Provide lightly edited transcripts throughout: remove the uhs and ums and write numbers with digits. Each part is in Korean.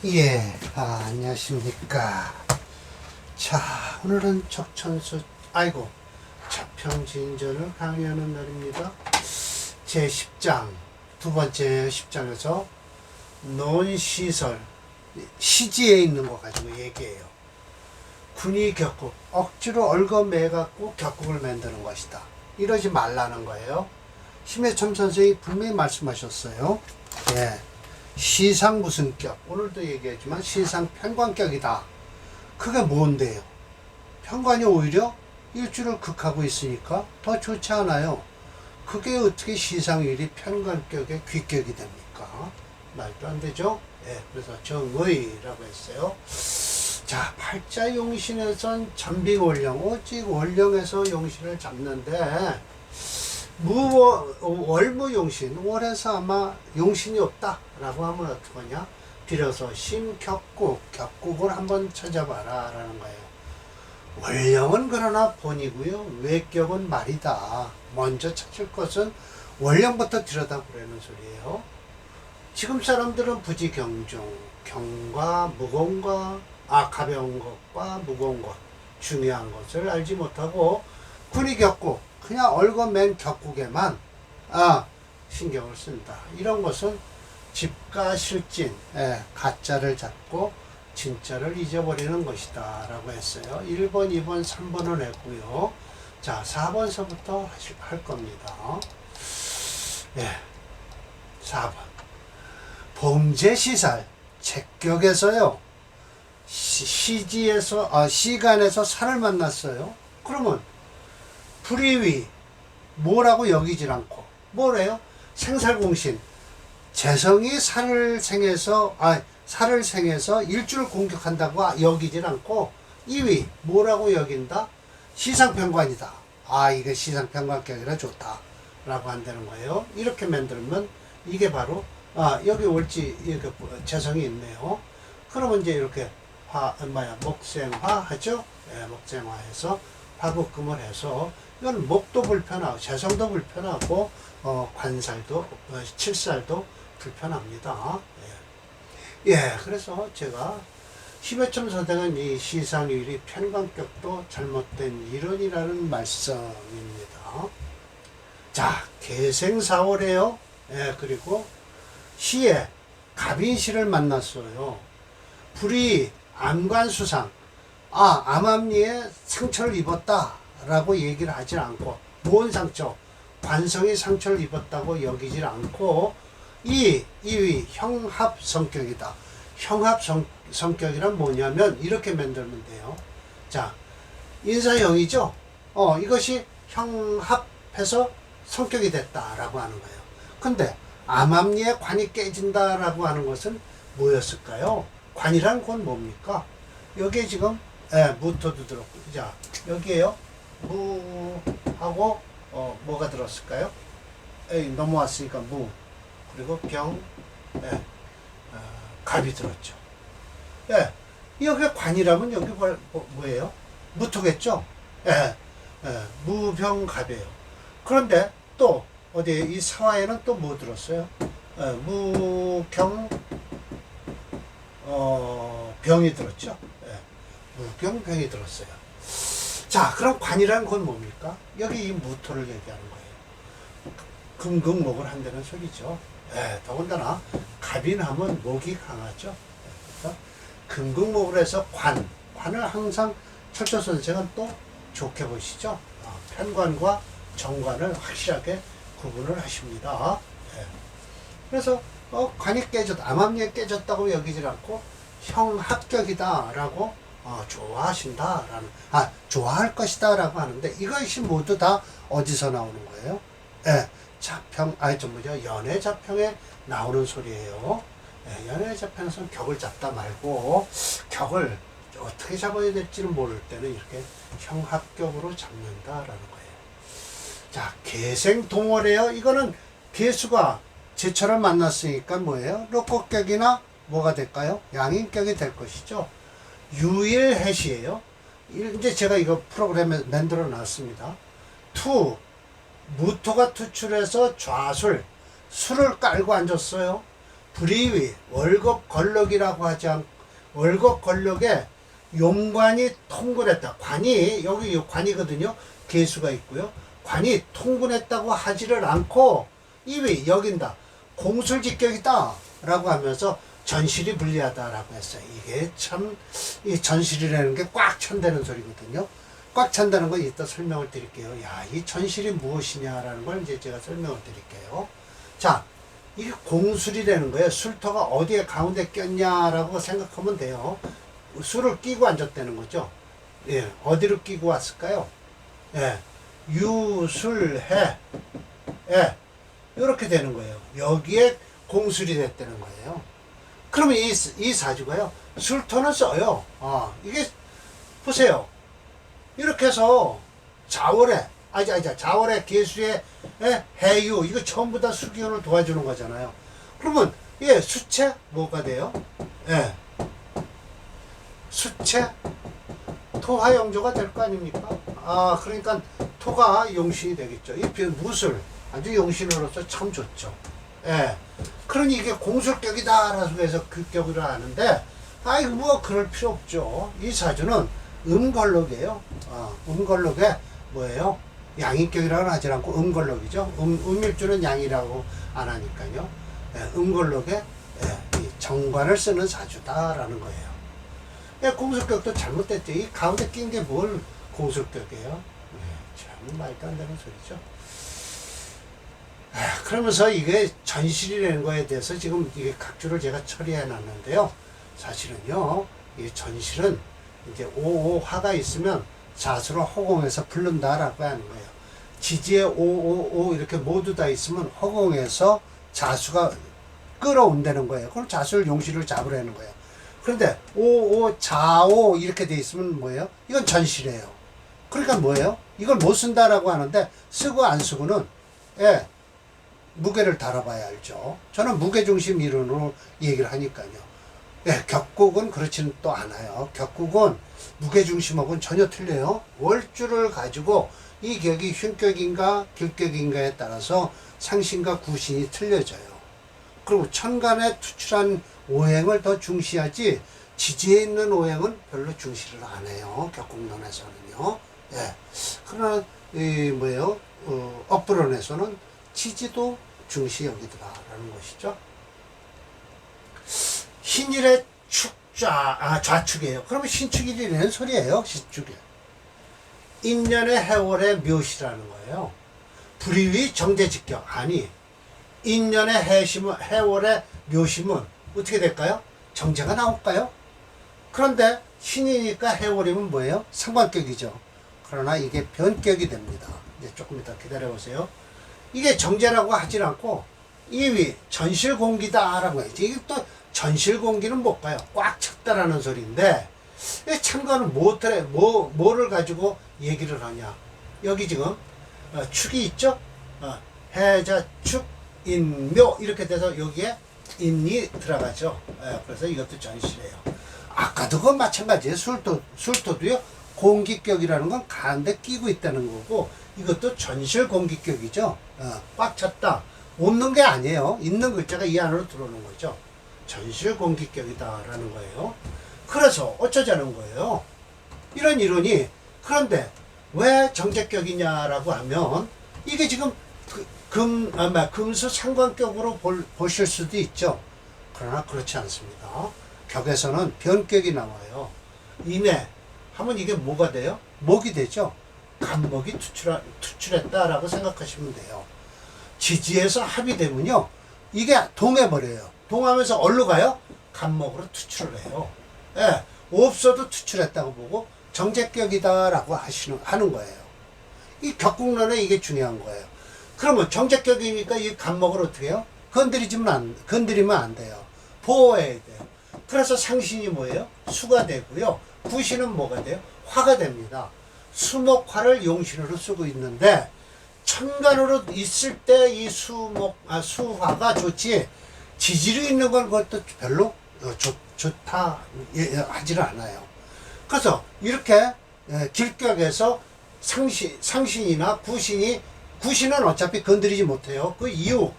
예, 안녕하십니까. 자, 오늘은 적천수, 자평진전을 강의하는 날입니다. 제 10장, 두 번째 10장에서 논시설, 시지에 있는 거 가지고 얘기해요. 군이 격국, 억지로 얽어매갖고 격국을 만드는 것이다. 이러지 말라는 거예요. 심해첨 선생이 분명히 말씀하셨어요. 예. 시상 무슨 격, 오늘도 얘기했지만 시상 편관격이다. 그게 뭔데요? 편관이 오히려 일주를 극하고 있으니까 더 좋지 않아요. 그게 어떻게 시상일이 편관격의 귀격이 됩니까? 말도 안 되죠? 예, 그래서 정의라고 했어요. 자, 팔자 용신에선 전빙월령, 오직 월령에서 용신을 잡는데 월무용신, 월에서 아마 용신이 없다 라고 하면 어떡하냐, 빌어서 심격국, 격국을 한번 찾아봐라 라는 거예요. 월령은 그러나 본이고요, 외격은 말이다. 먼저 찾을 것은 월령부터 들여다보라는 소리예요. 지금 사람들은 부지경종, 경과 무공과, 가벼운 것과 무거운 것, 중요한 것을 알지 못하고 군이격국, 그냥 얽어맨 격국에만 신경을 쓴다. 이런 것은 집가 실진, 가짜를 잡고 진짜를 잊어버리는 것이다 라고 했어요. 1번, 2번, 3번은 했고요. 자, 4번서부터 할 겁니다. 4번. 범죄시살, 제격에서요, 시간에서 살을 만났어요. 그러면 불이위, 뭐라고 여기질 않고, 뭐래요? 생살공신, 재성이 살을 생해서 일주를 공격한다고 여기질 않고, 이위, 뭐라고 여긴다? 시상평관이다. 이게 시상평관격이라 좋다 라고 한다는 거예요. 이렇게 만들면 이게 바로 여기 월지, 이렇게 재성이 있네요. 그러면 이제 이렇게 목생화 하죠? 목생화해서 화국금을 해서, 이건 목도 불편하고 재성도 불편하고 관살도 칠살도 불편합니다. 그래서 제가 심해첨 선생은 이 시상일이 편관격도 잘못된 이론이라는 말씀입니다. 자, 계생사월에요. 그리고 시에 갑인시를 만났어요. 불이 안관수상, 암암리에 상처를 입었다 라고 얘기를 하질 않고, 뭔 상처? 관성이 상처를 입었다고 여기질 않고, 이위 형합 성격이다. 형합 성격이란 뭐냐면 이렇게 만들면 돼요. 자, 인사형이죠? 이것이 형합해서 성격이 됐다라고 하는 거예요. 근데 암암리에 관이 깨진다라고 하는 것은 뭐였을까요? 관이란 건 뭡니까? 여기에 지금 무토도 들었고, 자, 여기에요. 무하고 뭐가 들었을까요? 넘어왔으니까 무, 그리고 병, 갑이 들었죠. 여기 관이라면 여기 뭐예요? 무토겠죠? 무병갑이에요. 그런데 또 어디 이 사화에는 또 뭐 들었어요? 무경, 병이 들었죠. 무경병이 들었어요. 자, 그럼 관이라는 건 뭡니까? 여기 이 무토를 얘기하는 거예요. 금극목을 한다는 소리죠. 더군다나 갑인하면 목이 강하죠. 그래서 금극목을 해서 관을 항상 철저 선생은 또 좋게 보시죠. 편관과 정관을 확실하게 구분을 하십니다. 그래서 관이 깨졌다, 암암리에 깨졌다고 여기질 않고 형합격이다 라고 좋아하신다라는, 좋아할 것이다 라고 하는데, 이것이 모두 다 어디서 나오는 거예요? 자평, 연애 자평에 나오는 소리예요. 연애 자평에서는 격을 잡다 말고, 격을 어떻게 잡아야 될지는 모를 때는 이렇게 형합격으로 잡는다라는 거예요. 자, 계생동월이에요. 이거는 계수가 제철을 만났으니까 뭐예요? 로꼬격이나 뭐가 될까요? 양인격이 될 것이죠. 유일해시예요. 이제 제가 이거 프로그램에 만들어 놨습니다. 무토가 투출해서 좌술, 술을 깔고 앉았어요. 불이위, 월곡 걸럭이라고 하지 않고, 월곡 걸럭에 용관이 통근했다. 관이, 여기 관이거든요. 개수가 있고요. 관이 통근했다고 하지를 않고, 이위, 여긴다. 공술직격이다. 라고 하면서 전실이 불리하다라고 했어요. 이게 참, 이 전실이라는 게 꽉 찬다는 소리거든요. 꽉 찬다는 거 이따 설명을 드릴게요. 야, 이 전실이 무엇이냐라는 걸 이제 제가 설명을 드릴게요. 자, 이게 공술이라는 거예요. 술토가 어디에 가운데 꼈냐라고 생각하면 돼요. 술을 끼고 앉았다는 거죠. 예, 어디로 끼고 왔을까요? 예, 유술해. 예, 이렇게 되는 거예요. 여기에 공술이 됐다는 거예요. 그러면 이 사주가요, 술토는 써요. 이게, 보세요. 이렇게 해서 자월에, 자월에 개수에 해유, 이거 전부 다 수기운을 도와주는 거잖아요. 그러면, 예, 수체, 뭐가 돼요? 예. 수체, 토화영조가 될 거 아닙니까? 그러니까 토가 용신이 되겠죠. 이 무술, 아주 용신으로서 참 좋죠. 예. 그러니 이게 공술격이다라고 해서 그 격으로 하는데, 뭐 그럴 필요 없죠. 이 사주는 음걸럭이에요. 음걸럭에 뭐예요? 양인격이라고는 하지 않고 음걸럭이죠. 음일주는 양이라고 안 하니까요. 예, 음걸럭에 이 정관을 쓰는 사주다라는 거예요. 예, 공술격도 잘못됐죠. 이 가운데 낀 게 뭘 공술격이에요? 예, 참 말도 안 되는 소리죠. 그러면서 이게 전실이라는 거에 대해서 지금 이게 각주를 제가 처리해 놨는데요. 사실은요, 이 전실은 이제 오오화가 있으면 자수로 허공에서 부른다라고 하는 거예요. 지지에 오오오 이렇게 모두 다 있으면 허공에서 자수가 끌어온다는 거예요. 그럼 자수를 용실을 잡으라는 거예요. 그런데 오오 자오 이렇게 돼 있으면 뭐예요? 이건 전실이에요. 그러니까 뭐예요? 이걸 못 쓴다라고 하는데 쓰고 안 쓰고는 예, 무게를 달아봐야 알죠. 저는 무게중심 이론으로 얘기를 하니까요. 예, 격국은 그렇지는 또 않아요. 격국은 무게중심하고는 전혀 틀려요. 월주를 가지고 이 격이 흉격인가 길격인가에 따라서 상신과 구신이 틀려져요. 그리고 천간에 투출한 오행을 더 중시하지 지지에 있는 오행은 별로 중시를 안 해요. 격국론에서는요. 예. 그러나 이 뭐예요? 업부론에서는 지지도 중시 여기더라라는 것이죠. 신일의 좌축이에요. 그러면 신축일이라는 소리예요. 신축일. 인년의 해월의 묘시라는 거예요. 불이위 정제직격. 아니, 인년의 해월의 묘심은 어떻게 될까요? 정제가 나올까요? 그런데 신이니까 해월이면 뭐예요? 상관격이죠. 그러나 이게 변격이 됩니다. 이제 조금 이따 기다려보세요. 이게 정제라고 하진 않고 이위 전실공기다라고 해야지. 이게 또 전실공기는 뭘까요? 꽉 찼다라는 소리인데 참고는 뭐를 가지고 얘기를 하냐. 여기 지금 축이 있죠? 해자 축 인묘 이렇게 돼서 여기에 인이 들어가죠. 그래서 이것도 전실이에요. 아까도 그건 마찬가지예요. 술토도요. 공기격이라는 건 가운데 끼고 있다는 거고 이것도 전실 공기격이죠. 꽉 찼다. 없는 게 아니에요. 있는 글자가 이 안으로 들어오는 거죠. 전실 공기격이다라는 거예요. 그래서 어쩌자는 거예요. 이런 이론이 그런데 왜 정제격이냐라고 하면 이게 지금 금수 상관격으로 보실 수도 있죠. 그러나 그렇지 않습니다. 격에서는 변격이 나와요. 이내 하면 이게 뭐가 돼요? 목이 되죠. 간목이 투출했다라고 생각하시면 돼요. 지지에서 합이 되면요. 이게 동해버려요. 동하면서 어디로 가요? 간목으로 투출을 해요. 예, 없어도 투출했다고 보고 정제격이다라고 하는 거예요. 이 격국론에 이게 중요한 거예요. 그러면 정제격이니까 이 간목을 어떻게 해요? 건드리면 안 돼요. 보호해야 돼요. 그래서 상신이 뭐예요? 수가 되고요. 구신은 뭐가 돼요? 화가 됩니다. 수목화를 용신으로 쓰고 있는데 천간으로 있을 때 이 수화가 좋지 지지로 있는 건 그것도 별로 좋다 하지를 않아요. 그래서 이렇게 길격에서 상신이나 구신은 어차피 건드리지 못해요. 그 이유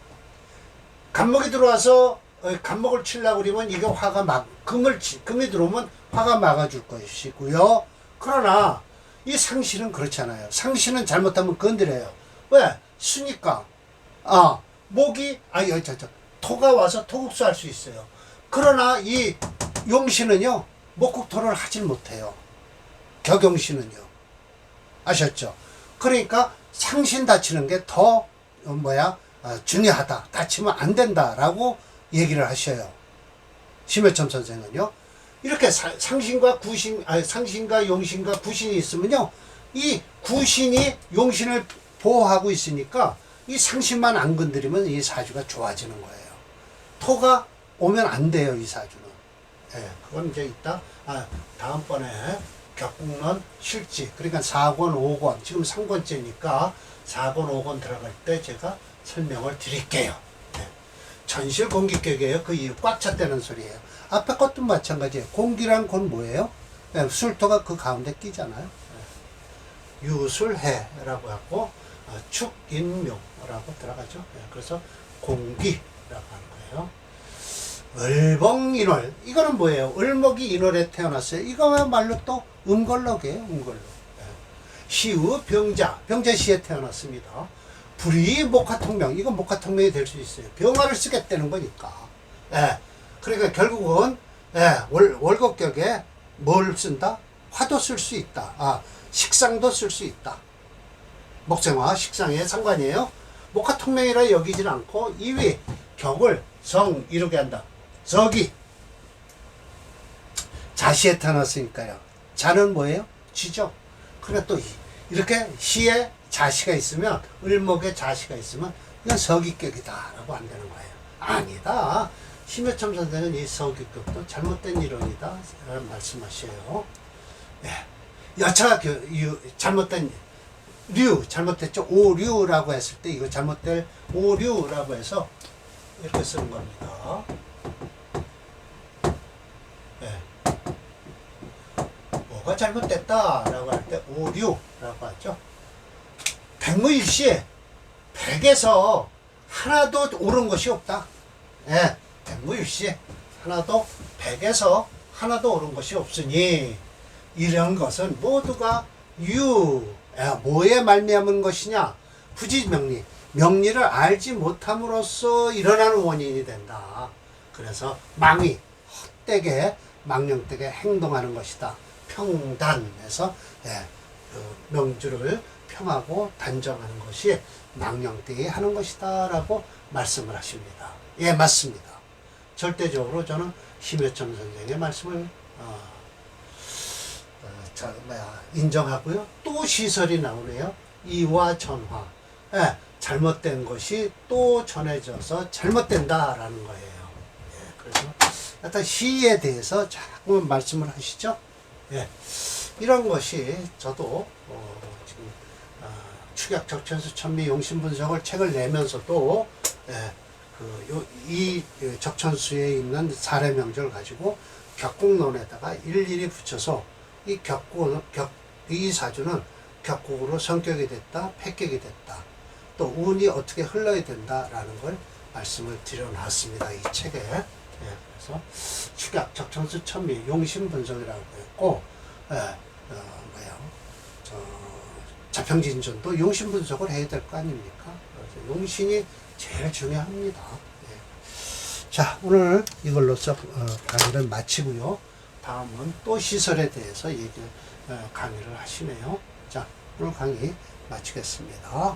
간목이 들어와서 간목을 치려고 그러면 이게 화가 금이 들어오면 화가 막아줄 것이고요. 그러나 이 상신은 그렇잖아요. 상신은 잘못하면 건드려요. 왜? 수니까. 목이, 토가 와서 토국수 할 수 있어요. 그러나 이 용신은요, 목국토를 하질 못해요. 격용신은요. 아셨죠? 그러니까 상신 다치는 게 더, 중요하다. 다치면 안 된다라고 얘기를 하셔요. 심해첨 선생은요. 이렇게 상신과 용신과 구신이 있으면요. 이 구신이 용신을 보호하고 있으니까 이 상신만 안 건드리면 이 사주가 좋아지는 거예요. 토가 오면 안 돼요, 이 사주는. 예, 그건 이제 이따, 다음번에 격국론 실지, 그러니까 4권, 5권, 지금 3권째니까 4권, 5권 들어갈 때 제가 설명을 드릴게요. 예. 전실 공기격이에요. 그 이유 꽉 찼다는 소리예요. 앞에 것도 마찬가지예요. 공기란 건 뭐예요? 예, 술토가 그 가운데 끼잖아요. 예. 유술해라고 하고 축인묘라고 들어가죠. 예, 그래서 공기라고 하는 거예요. 을봉인월, 이거는 뭐예요? 을목이 인월에 태어났어요. 이거야말로 또 음걸록이에요. 음걸록. 예. 시우 병자시에 태어났습니다. 불이 목화통명, 이건 목화통명이 될 수 있어요. 병화를 쓰겠다는 거니까. 예. 그러니까 결국은, 월곡격에 뭘 쓴다? 화도 쓸 수 있다. 식상도 쓸 수 있다. 목생화, 식상에 상관이에요. 목화통명이라 여기질 않고, 2위, 격을 성 이루게 한다. 적이 자시에 태어났으니까요. 자는 뭐예요? 쥐죠. 그러니까 또 이렇게 시에 자시가 있으면, 을목에 자시가 있으면 이건 서기격이다라고 안 되는 거예요. 아니다. 심해첨 선생은 이 서기격도 잘못된 이론이다 라는 말씀하셔요. 예. 여차 잘못된 잘못됐죠. 오류라고 했을 때 이거 잘못될 오류라고 해서 이렇게 쓰는 겁니다. 예. 뭐가 잘못됐다라고 할 때 오류라고 하죠. 백무일시에 100에서 하나도 옳은 것이 없다. 예. 백무일시에 하나도 100에서 하나도 옳은 것이 없으니 이런 것은 모두가 뭐에 말미암은 것이냐? 부지명리. 명리를 알지 못함으로써 일어나는 원인이 된다. 그래서 망이 헛되게 망령되게 행동하는 것이다. 평단에서 명주를 평하고 단정하는 것이 망령되게 하는 것이다 라고 말씀을 하십니다. 예, 맞습니다. 절대적으로 저는 심해첨 선생의 말씀을 인정하고요. 또 시설이 나오네요. 이와 전화. 예, 잘못된 것이 또 전해져서 잘못된다라는 거예요. 예, 그래서 하여튼 시에 대해서 자꾸 말씀을 하시죠. 예, 이런 것이 저도 지금 축약 적천수 천미 용신 분석을 책을 내면서도 이 적천수에 있는 사례 명절 가지고 격국론에다가 일일이 붙여서 이 사주는 격국으로 성격이 됐다, 패격이 됐다. 또 운이 어떻게 흘러야 된다라는 걸 말씀을 드려놨습니다. 이 책에. 그래서 축약, 적천수, 천미, 용신 분석이라고 했고, 자평진전도 용신 분석을 해야 될 거 아닙니까? 그래서 용신이 제일 중요합니다. 자, 오늘 이걸로써 강의를 마치고요. 다음은 또 시설에 대해서 강의를 하시네요. 자, 오늘 강의 마치겠습니다.